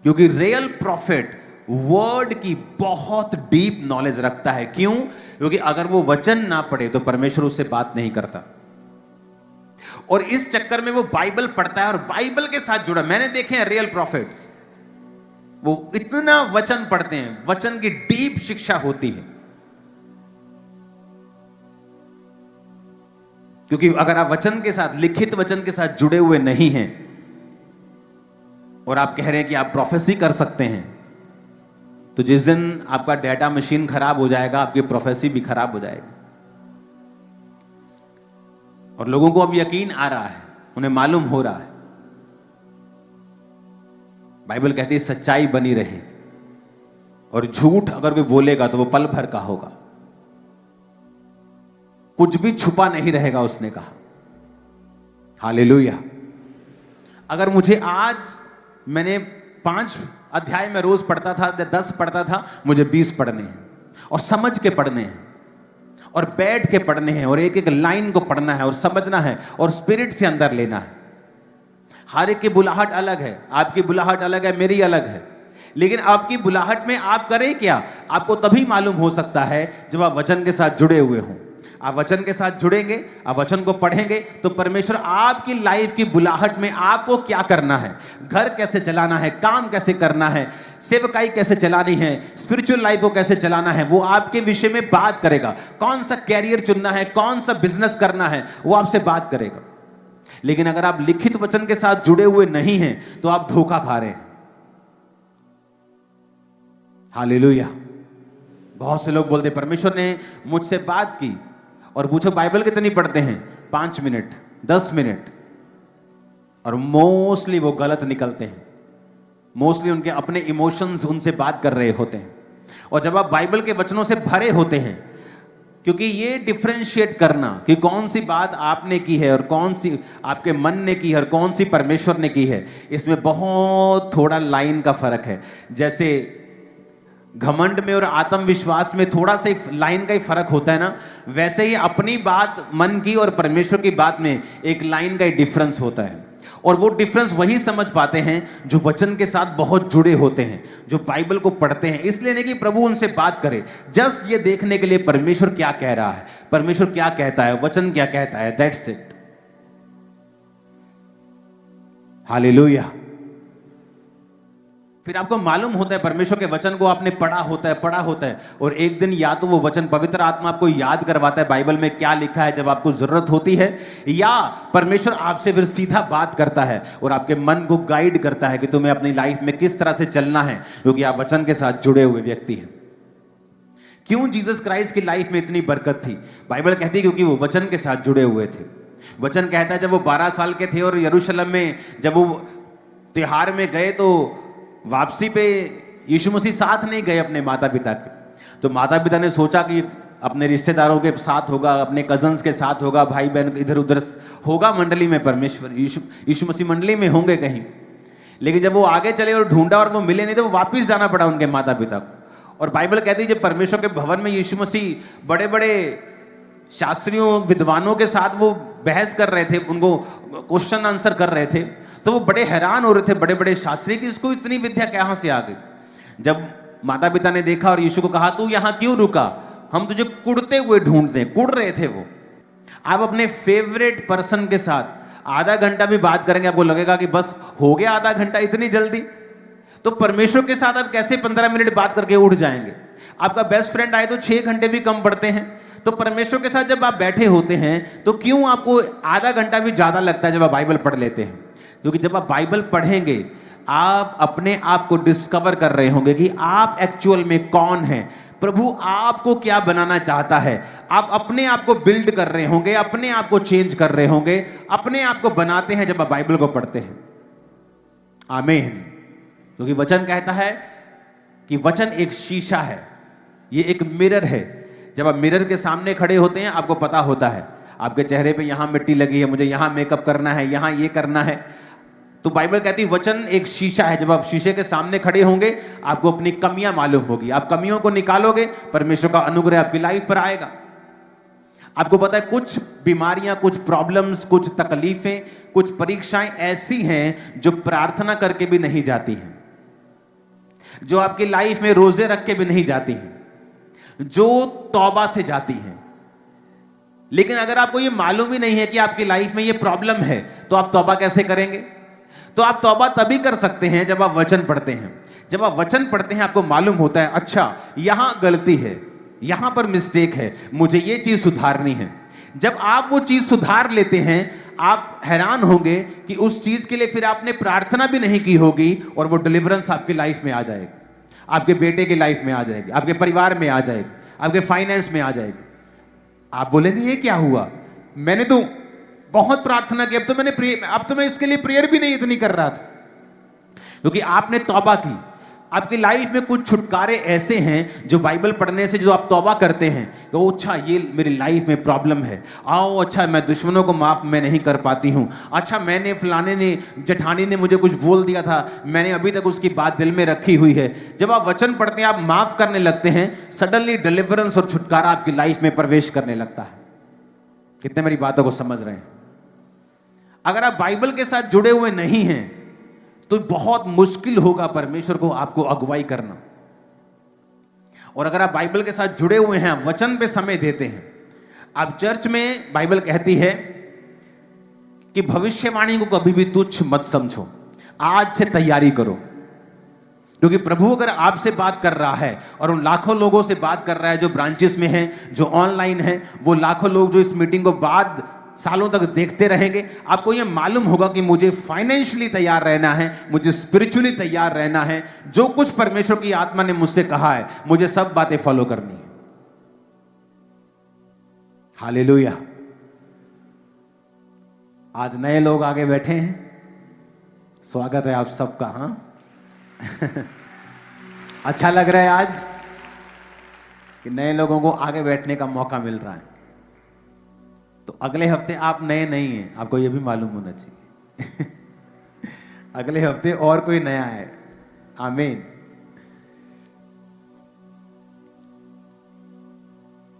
क्योंकि रियल प्रॉफिट वर्ड की बहुत डीप नॉलेज रखता है। क्यों? क्योंकि अगर वो वचन ना पढ़े तो परमेश्वर उससे बात नहीं करता, और इस चक्कर में वो बाइबल पढ़ता है और बाइबल के साथ जुड़ा। मैंने देखे हैं रियल प्रॉफिट्स, वो इतना वचन पढ़ते हैं, वचन की डीप शिक्षा होती है। क्योंकि अगर आप वचन के साथ, लिखित वचन के साथ जुड़े हुए नहीं हैं और आप कह रहे हैं कि आप प्रोफेसी कर सकते हैं, तो जिस दिन आपका डेटा मशीन खराब हो जाएगा, आपकी प्रोफेसी भी खराब हो जाएगी। और लोगों को अब यकीन आ रहा है, उन्हें मालूम हो रहा है। बाइबल कहती है सच्चाई बनी रहे और झूठ अगर कोई बोलेगा तो वो पल भर का होगा, कुछ भी छुपा नहीं रहेगा, उसने कहा। हालेलुया। अगर मुझे आज, मैंने 5 अध्याय में रोज पढ़ता था, 10 पढ़ता था, मुझे 20 पढ़ने हैं और समझ के पढ़ने हैं और बैठ के पढ़ने हैं और एक एक लाइन को पढ़ना है और समझना है और स्पिरिट से अंदर लेना है। हर एक की बुलाहट अलग है, आपकी बुलाहट अलग है, मेरी अलग है, लेकिन आपकी बुलाहट में आप करें क्या, आपको तभी मालूम हो सकता है जब आप वचन के साथ जुड़े हुए हों। आप वचन के साथ जुड़ेंगे, आप वचन को पढ़ेंगे तो परमेश्वर आपकी लाइफ की बुलाहट में आपको क्या करना है, घर कैसे चलाना है, काम कैसे करना है, सेवकाई कैसे चलानी है, स्पिरिचुअल लाइफ को कैसे चलाना है, वो आपके विषय में बात करेगा। कौन सा कैरियर चुनना है, कौन सा बिजनेस करना है, वो आपसे बात करेगा। लेकिन अगर आप लिखित वचन के साथ जुड़े हुए नहीं हैं तो आप धोखा खा रहे हैं। हालेलुया। बहुत से लोग बोलते परमेश्वर ने मुझसे बात की, और पूछो बाइबल कितनी पढ़ते हैं, 5 मिनट, 10 मिनट, और मोस्टली वो गलत निकलते हैं। मोस्टली उनके अपने इमोशंस उनसे बात कर रहे होते हैं। और जब आप बाइबल के वचनों से भरे होते हैं, क्योंकि ये डिफरेंशिएट करना कि कौन सी बात आपने की है और कौन सी आपके मन ने की है और कौन सी परमेश्वर ने की है, इसमें बहुत थोड़ा लाइन का फर्क है। जैसे घमंड में और आत्मविश्वास में थोड़ा सा लाइन का ही फर्क होता है ना, वैसे ही अपनी बात मन की और परमेश्वर की बात में एक लाइन का ही डिफरेंस होता है। और वो डिफरेंस वही समझ पाते हैं जो वचन के साथ बहुत जुड़े होते हैं, जो बाइबल को पढ़ते हैं। इसलिए नहीं कि प्रभु उनसे बात करे, जस्ट ये देखने के लिए परमेश्वर क्या कह रहा है, परमेश्वर क्या कहता है, वचन क्या कहता है, दैट्स इट। हालेलुया। फिर आपको मालूम होता है, परमेश्वर के वचन को आपने पढ़ा होता है, और एक दिन या तो वो वचन पवित्र आत्मा आपको याद करवाता है बाइबल में क्या लिखा है जब आपको जरूरत होती है, या परमेश्वर आपसे फिर सीधा बात करता है और आपके मन को गाइड करता है कि तुम्हें अपनी लाइफ में किस तरह से चलना है, क्योंकि आप वचन के साथ जुड़े हुए व्यक्ति हैं। क्यों जीसस क्राइस्ट की लाइफ में इतनी बरकत थी? बाइबल कहती है क्योंकि वो वचन के साथ जुड़े हुए थे। वचन कहता है जब वो 12 साल के थे और यरूशलेम में जब वो त्योहार में गए तो वापसी पे यीशु मसीह साथ नहीं गए अपने माता पिता के। तो माता पिता ने सोचा कि अपने रिश्तेदारों के साथ होगा, अपने कजन्स के साथ होगा, भाई बहन इधर उधर होगा मंडली में, परमेश्वर यीशु मसीह मंडली में होंगे कहीं। लेकिन जब वो आगे चले और ढूंढा और वो मिले नहीं तो वो वापस जाना पड़ा उनके माता पिता को। और बाइबल कहती है जब परमेश्वर के भवन में यीशु मसीह बड़े बड़े शास्त्रियों विद्वानों के साथ वो बहस कर रहे थे, उनको क्वेश्चन आंसर कर रहे थे, तो वो बड़े हैरान हो रहे थे बड़े बड़े शास्त्री कि इसको इतनी विद्या कहां से आ गई। जब माता पिता ने देखा और यीशु को कहा तू यहां क्यों रुका, हम तुझे कुड़ते हुए ढूंढते हैं। कुड़ रहे थे वो। आप अपने फेवरेट पर्सन के साथ आधा घंटा भी बात करेंगे, आपको लगेगा कि बस हो गया आधा घंटा इतनी जल्दी। तो परमेश्वर के साथ आप कैसे 15 मिनट बात करके उठ जाएंगे? आपका बेस्ट फ्रेंड आए तो 6 घंटे भी कम पड़ते हैं। तो परमेश्वर के साथ जब आप बैठे होते हैं तो क्यों आपको आधा घंटा भी ज्यादा लगता है जब आप बाइबल पढ़ लेते हैं? क्योंकि जब आप बाइबल पढ़ेंगे आप अपने आप को डिस्कवर कर रहे होंगे कि आप एक्चुअल में कौन हैं, प्रभु आपको क्या बनाना चाहता है। आप अपने आप को बिल्ड कर रहे होंगे, अपने आप को चेंज कर रहे होंगे, अपने आप को बनाते हैं जब आप बाइबल को पढ़ते हैं। आमीन। क्योंकि वचन कहता है कि वचन एक शीशा है, ये एक मिरर है। जब आप मिरर के सामने खड़े होते हैं आपको पता होता है आपके चेहरे पे यहां मिट्टी लगी है, मुझे यहां मेकअप करना है, यहां ये करना है। तो बाइबल कहती है वचन एक शीशा है। जब आप शीशे के सामने खड़े होंगे आपको अपनी कमियां मालूम होगी, आप कमियों को निकालोगे, परमेश्वर का अनुग्रह आपकी लाइफ पर आएगा। आपको पता है कुछ बीमारियां, कुछ प्रॉब्लम्स, कुछ तकलीफें, कुछ परीक्षाएं ऐसी हैं जो प्रार्थना करके भी नहीं जाती हैं, जो आपकी लाइफ में रोजे रख के भी नहीं जाती हैं, जो तौबा से जाती हैं। लेकिन अगर आपको ये मालूम ही नहीं है कि आपकी लाइफ में ये प्रॉब्लम है तो आप तौबा कैसे करेंगे? तो आप तौबा तभी कर सकते हैं जब आप वचन पढ़ते हैं। जब आप वचन पढ़ते हैं आपको मालूम होता है अच्छा यहां गलती है, यहां पर मिस्टेक है, मुझे ये चीज सुधारनी है। जब आप वो चीज सुधार लेते हैं आप हैरान होंगे कि उस चीज के लिए फिर आपने प्रार्थना भी नहीं की होगी और वो डिलीवरेंस आपकी लाइफ में आ जाएगी, आपके बेटे की लाइफ में आ जाएगी, आपके परिवार में आ जाएगी, आपके फाइनेंस में आ जाएगी। आप बोलेंगे ये क्या हुआ, मैंने तो बहुत प्रार्थना की, अब तो मैं इसके लिए प्रेयर भी नहीं इतनी कर रहा था, क्योंकि आपने तौबा की। आपकी लाइफ में कुछ छुटकारे ऐसे हैं जो बाइबल पढ़ने से जो आप तौबा करते हैं कि ओ अच्छा ये मेरी लाइफ में प्रॉब्लम है, आओ अच्छा मैं दुश्मनों को माफ मैं नहीं कर पाती हूँ, अच्छा मैंने फलाने ने जेठानी ने मुझे कुछ बोल दिया था, मैंने अभी तक उसकी बात दिल में रखी हुई है। जब आप वचन पढ़ते हैं, आप माफ करने लगते हैं, सडनली डिलीवरेंस और छुटकारा आपकी लाइफ में प्रवेश करने लगता है। कितने मेरी बातों को समझ रहे हैं? अगर आप बाइबल के साथ जुड़े हुए नहीं हैं तो बहुत मुश्किल होगा परमेश्वर को आपको अगुवाई करना। और अगर आप बाइबल के साथ जुड़े हुए हैं, वचन पे समय देते हैं, आप चर्च में, बाइबल कहती है कि भविष्यवाणी को कभी भी तुच्छ मत समझो, आज से तैयारी करो, क्योंकि प्रभु अगर आपसे बात कर रहा है और उन लाखों लोगों से बात कर रहा है जो ब्रांचेस में हैं, जो ऑनलाइन हैं, वो लाखों लोग जो इस मीटिंग को बाद सालों तक देखते रहेंगे, आपको ये मालूम होगा कि मुझे फाइनेंशियली तैयार रहना है, मुझे स्पिरिचुअली तैयार रहना है, जो कुछ परमेश्वर की आत्मा ने मुझसे कहा है मुझे सब बातें फॉलो करनी है। हालेलुया। आज नए लोग आगे बैठे हैं, स्वागत है आप सबका। हाँ अच्छा लग रहा है आज कि नए लोगों को आगे बैठने का मौका मिल रहा है। तो अगले हफ्ते आप नए नहीं हैं, आपको यह भी मालूम होना चाहिए अगले हफ्ते और कोई नया है। आमीन।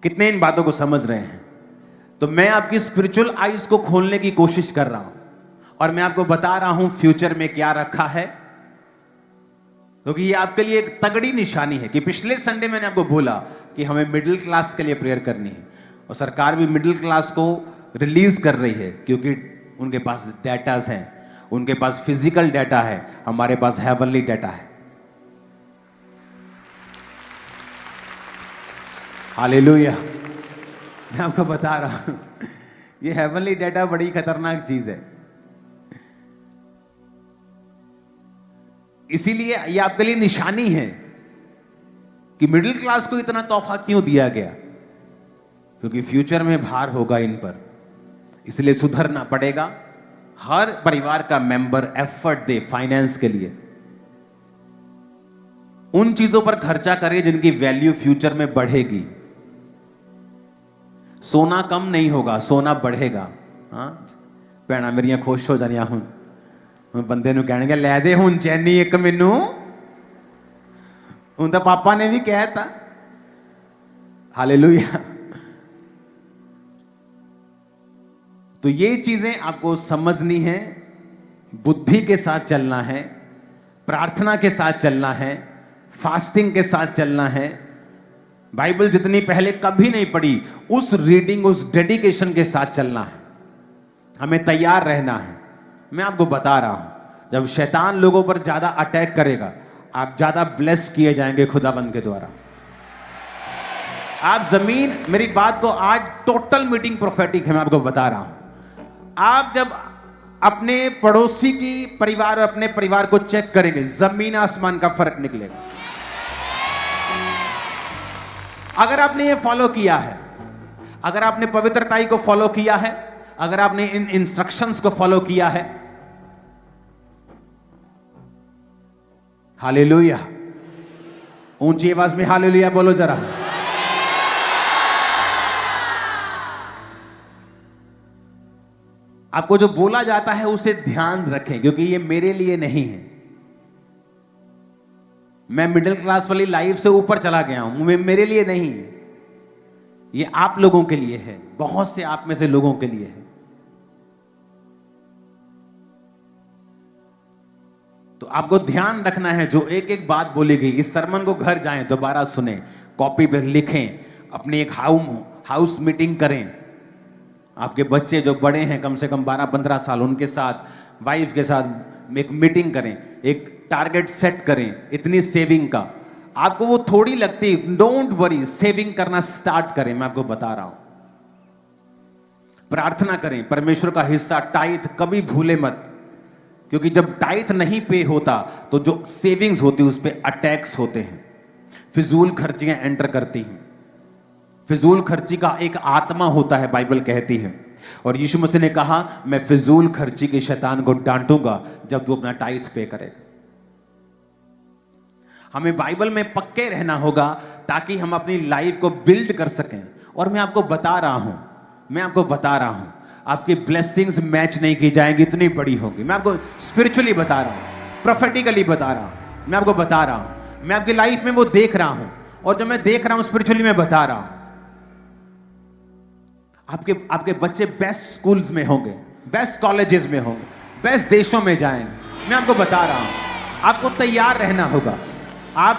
कितने इन बातों को समझ रहे हैं? तो मैं आपकी स्पिरिचुअल आईज को खोलने की कोशिश कर रहा हूं और मैं आपको बता रहा हूं फ्यूचर में क्या रखा है, क्योंकि ये आपके लिए एक तगड़ी निशानी है कि पिछले संडे मैंने आपको बोला कि हमें मिडिल क्लास के लिए प्रेयर करनी है, और सरकार भी मिडिल क्लास को रिलीज कर रही है, क्योंकि उनके पास डेटास हैं, उनके पास फिजिकल डाटा है, हमारे पास हेवनली डाटा है। हालेलुया। मैं आपको बता रहा हूं ये हेवनली डाटा बड़ी खतरनाक चीज है। इसीलिए ये आपके लिए निशानी है कि मिडिल क्लास को इतना तोहफा क्यों दिया गया, क्योंकि फ्यूचर में भार होगा इन पर, इसलिए सुधरना पड़ेगा। हर परिवार का मेंबर एफर्ट दे फाइनेंस के लिए, उन चीजों पर खर्चा करे जिनकी वैल्यू फ्यूचर में बढ़ेगी। सोना कम नहीं होगा, सोना बढ़ेगा। हाँ भैणा मेरिया खुश हो जानिया हूं, बंदे नूं कहणगे लै दे हुण चैनी एक मैनू, हुण तां पापा ने भी कहता। हालेलुया। तो ये चीजें आपको समझनी है, बुद्धि के साथ चलना है, प्रार्थना के साथ चलना है, फास्टिंग के साथ चलना है। बाइबल जितनी पहले कभी नहीं पढ़ी उस रीडिंग, उस डेडिकेशन के साथ चलना है, हमें तैयार रहना है। मैं आपको बता रहा हूं, जब शैतान लोगों पर ज्यादा अटैक करेगा, आप ज्यादा ब्लेस किए जाएंगे खुदाबंद के द्वारा। आप जमीन, मेरी बात को आज टोटल मीटिंग प्रोफेटिक है, मैं आपको बता रहा हूं। आप जब अपने पड़ोसी की परिवार और अपने परिवार को चेक करेंगे, जमीन आसमान का फर्क निकलेगा। अगर आपने ये फॉलो किया है, अगर आपने पवित्रताई को फॉलो किया है, अगर आपने इन इंस्ट्रक्शंस को फॉलो किया है, हालेलुया। ऊंची आवाज में हालेलुया बोलो जरा। आपको जो बोला जाता है उसे ध्यान रखें, क्योंकि ये मेरे लिए नहीं है। मैं मिडिल क्लास वाली लाइफ से ऊपर चला गया हूं, मेरे लिए नहीं है, ये आप लोगों के लिए है, बहुत से आप में से लोगों के लिए है। तो आपको ध्यान रखना है, जो एक एक बात बोली गई, इस सरमन को घर जाएं, दोबारा सुने, कॉपी पर लिखें, अपनी एक हाउस मीटिंग करें। आपके बच्चे जो बड़े हैं, कम से कम 12-15 साल, उनके साथ, वाइफ के साथ एक मीटिंग करें, एक टारगेट सेट करें इतनी सेविंग का। आपको वो थोड़ी लगती, डोंट वरी, सेविंग करना स्टार्ट करें। मैं आपको बता रहा हूं, प्रार्थना करें, परमेश्वर का हिस्सा टाइथ कभी भूले मत, क्योंकि जब टाइथ नहीं पे होता तो जो सेविंग्स होती है उस पर अटैक्स होते हैं, फिजूल खर्चियां एंटर करती हैं। फिजूल खर्ची का एक आत्मा होता है, बाइबल कहती है और यीशु मसीह ने कहा, मैं फिजूल खर्ची के शैतान को डांटूंगा जब तू अपना टाइथ पे करेगा। हमें बाइबल में पक्के रहना होगा ताकि हम अपनी लाइफ को बिल्ड कर सकें। और मैं आपको बता रहा हूं, आपकी ब्लेसिंग्स मैच नहीं की जाएंगी, इतनी बड़ी होगी। मैं आपको स्पिरिचुअली बता रहा हूं, प्रोफेटिकली बता रहा हूं, मैं आपको बता रहा हूं, मैं आपकी लाइफ में वो देख रहा हूं, और जो मैं देख रहा हूं स्पिरिचुअली मैं बता रहा हूं। आपके बच्चे बेस्ट स्कूल्स में होंगे, बेस्ट कॉलेजेस में होंगे, बेस्ट देशों में जाएंगे। मैं आपको बता रहा हूं, आपको तैयार रहना होगा। आप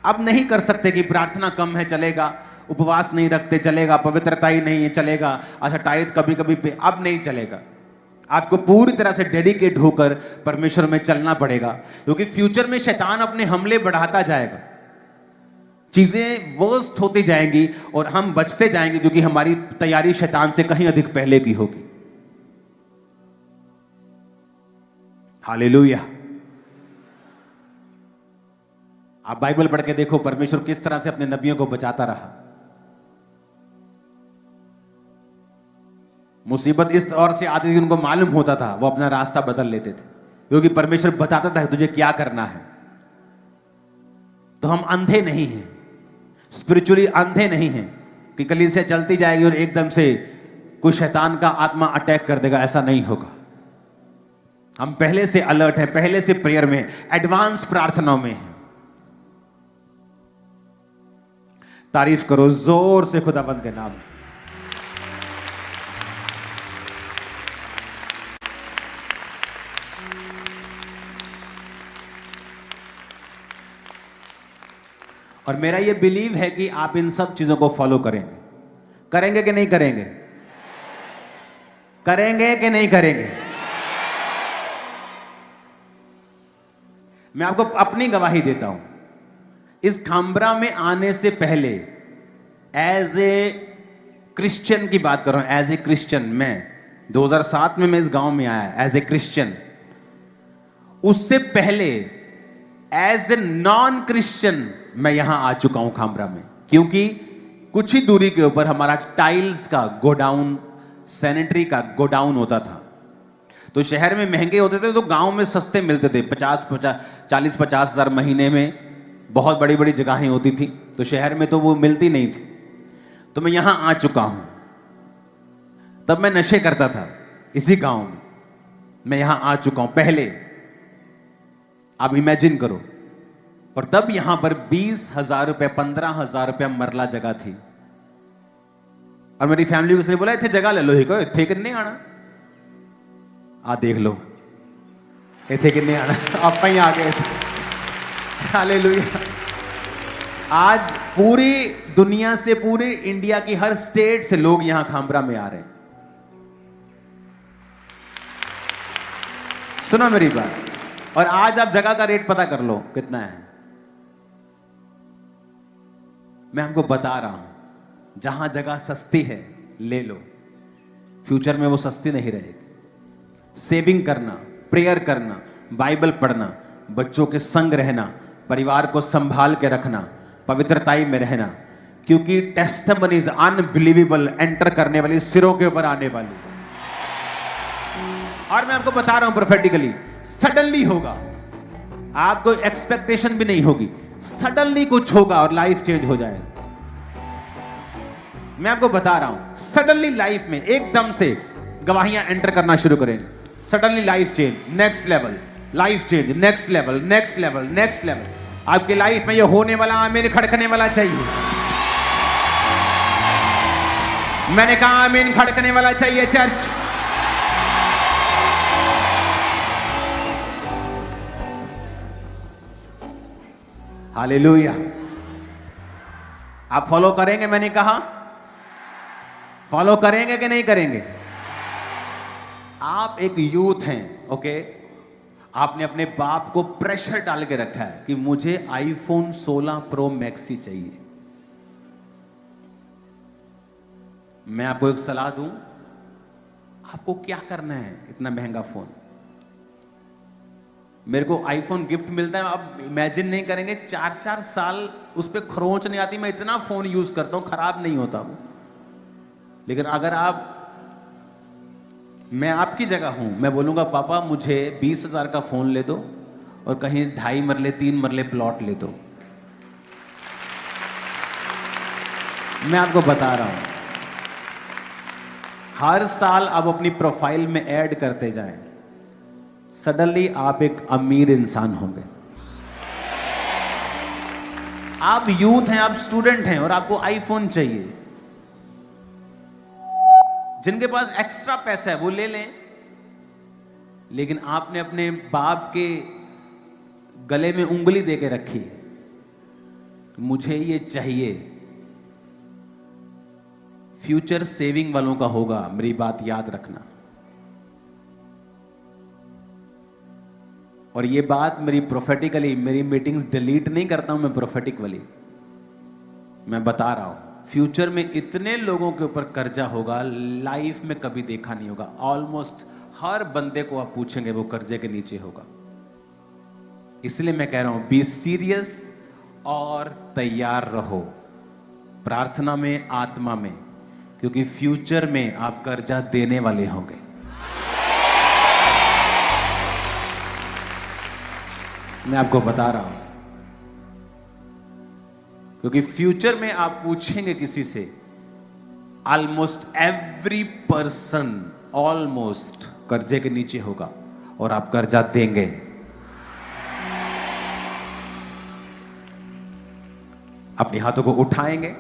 अब नहीं कर सकते कि प्रार्थना कम है चलेगा, उपवास नहीं रखते चलेगा, पवित्रता ही नहीं है चलेगा, अच्छा टाइथ कभी कभी पे, अब नहीं चलेगा। आपको पूरी तरह से डेडिकेट होकर परमेश्वर में चलना पड़ेगा, क्योंकि फ्यूचर में शैतान अपने हमले बढ़ाता जाएगा, चीजें वर्स्ट होती जाएंगी और हम बचते जाएंगे, क्योंकि हमारी तैयारी शैतान से कहीं अधिक पहले की होगी। हालेलुया। आप बाइबल पढ़ के देखो परमेश्वर किस तरह से अपने नबियों को बचाता रहा। मुसीबत इस ओर से आती थी, उनको मालूम होता था, वो अपना रास्ता बदल लेते थे, क्योंकि परमेश्वर बताता था तुझे क्या करना है। तो हम अंधे नहीं हैं, स्पिरिचुअली अंधे नहीं हैं कि कलीसिया चलती जाएगी और एकदम से कोई शैतान का आत्मा अटैक कर देगा, ऐसा नहीं होगा। हम पहले से अलर्ट हैं, पहले से प्रेयर में, एडवांस प्रार्थनाओं में हैं। तारीफ करो जोर से खुदाबंद के नाम। और मेरा ये बिलीव है कि आप इन सब चीजों को फॉलो करेंगे कि नहीं करेंगे? करेंगे कि नहीं करेंगे? मैं आपको अपनी गवाही देता हूं। इस खामरा में आने से पहले एज ए क्रिश्चियन की बात कर रहा हूं, एज ए क्रिश्चियन मैं 2007 में मैं इस गांव में आया एज ए क्रिश्चियन। उससे पहले एज ए नॉन क्रिश्चियन मैं यहां आ चुका हूं खामरा में, क्योंकि कुछ ही दूरी के ऊपर हमारा टाइल्स का गोडाउन, सैनिटरी का गोडाउन होता था। तो शहर में महंगे होते थे, तो गांव में सस्ते मिलते थे। 40-50 हजार महीने में बहुत बड़ी बड़ी जगहें होती थी, तो शहर में तो वो मिलती नहीं थी। तो मैं यहां आ चुका हूं। तब मैं नशे करता था इसी गांव में, मैं यहां आ चुका हूं पहले। आप इमेजिन करो। और तब यहां पर 20,000 रुपए, 15,000 रुपया मरला जगह थी। और मेरी फैमिली को उसने बोला इतने जगह ले लो, ही को इतने किन्ने आना, आ देख लो इतने किन्ने आना, आप ही आ गए। हालेलुया। आज पूरी दुनिया से, पूरे इंडिया की हर स्टेट से लोग यहां खामरा में आ रहे हैं। सुना मेरी बात। और आज आप जगह का रेट पता कर लो कितना है। मैं आपको बता रहा हूं, जहां जगह सस्ती है ले लो, फ्यूचर में वो सस्ती नहीं रहेगी। सेविंग करना, प्रेयर करना, बाइबल पढ़ना, बच्चों के संग रहना, परिवार को संभाल के रखना, पवित्रताई में रहना, क्योंकि टेस्टिमनीज अनबिलीवेबल एंटर करने वाली, सिरों के ऊपर आने वाली। और मैं आपको बता रहा हूं प्रोफेटिकली, सडनली होगा, आपको एक्सपेक्टेशन भी नहीं होगी, सडनली कुछ होगा और लाइफ चेंज हो जाएगा। मैं आपको बता रहा हूं, सडनली लाइफ में एकदम से गवाहियां एंटर करना शुरू करेंगे। Suddenly life change, next level, life change, next level, next level, next level. आपकी लाइफ में ये होने वाला, आमीन खड़कने वाला चाहिए। मैंने कहा आमीन खड़कने वाला चाहिए चर्च। हालेलुया। आप फॉलो करेंगे? मैंने कहा फॉलो करेंगे कि नहीं करेंगे? आप एक यूथ हैं, ओके? आपने अपने बाप को प्रेशर डाल के रखा है कि मुझे आईफोन 16 प्रो मैक्स ही चाहिए। मैं आपको एक सलाह दूं, आपको क्या करना है इतना महंगा फोन? मेरे को आईफोन गिफ्ट मिलता है, आप इमेजिन नहीं करेंगे, 4-4 साल उस पर खरोंच नहीं आती। मैं इतना फोन यूज करता हूं, खराब नहीं होता वो। लेकिन अगर आप मैं आपकी जगह हूं, मैं बोलूंगा पापा मुझे 20,000 का फोन ले दो और कहीं 2.5 मरले 3 मरले प्लॉट ले दो। मैं आपको बता रहा हूं, हर साल आप अपनी प्रोफाइल में ऐड करते जाएं, सडनली आप एक अमीर इंसान होंगे। आप यूथ हैं, आप स्टूडेंट हैं और आपको आईफोन चाहिए। जिनके पास एक्स्ट्रा पैसा है वो ले लें, लेकिन आपने अपने बाप के गले में उंगली दे के रखी है, मुझे ये चाहिए। फ्यूचर सेविंग वालों का होगा, मेरी बात याद रखना। और ये बात मेरी प्रोफेटिकली, मेरी मीटिंग्स डिलीट नहीं करता हूं मैं प्रोफेटिकली, मैं बता रहा हूं। फ्यूचर में इतने लोगों के ऊपर कर्जा होगा, लाइफ में कभी देखा नहीं होगा। ऑलमोस्ट हर बंदे को आप पूछेंगे वो कर्जे के नीचे होगा। इसलिए मैं कह रहा हूं, बी सीरियस और तैयार रहो, प्रार्थना में, आत्मा में, क्योंकि फ्यूचर में आप कर्जा देने वाले होंगे। मैं आपको बता रहा हूं, क्योंकि फ्यूचर में आप पूछेंगे किसी से, ऑलमोस्ट एवरी पर्सन ऑलमोस्ट कर्जे के नीचे होगा और आप कर्जा देंगे। अपने हाथों को उठाएंगे,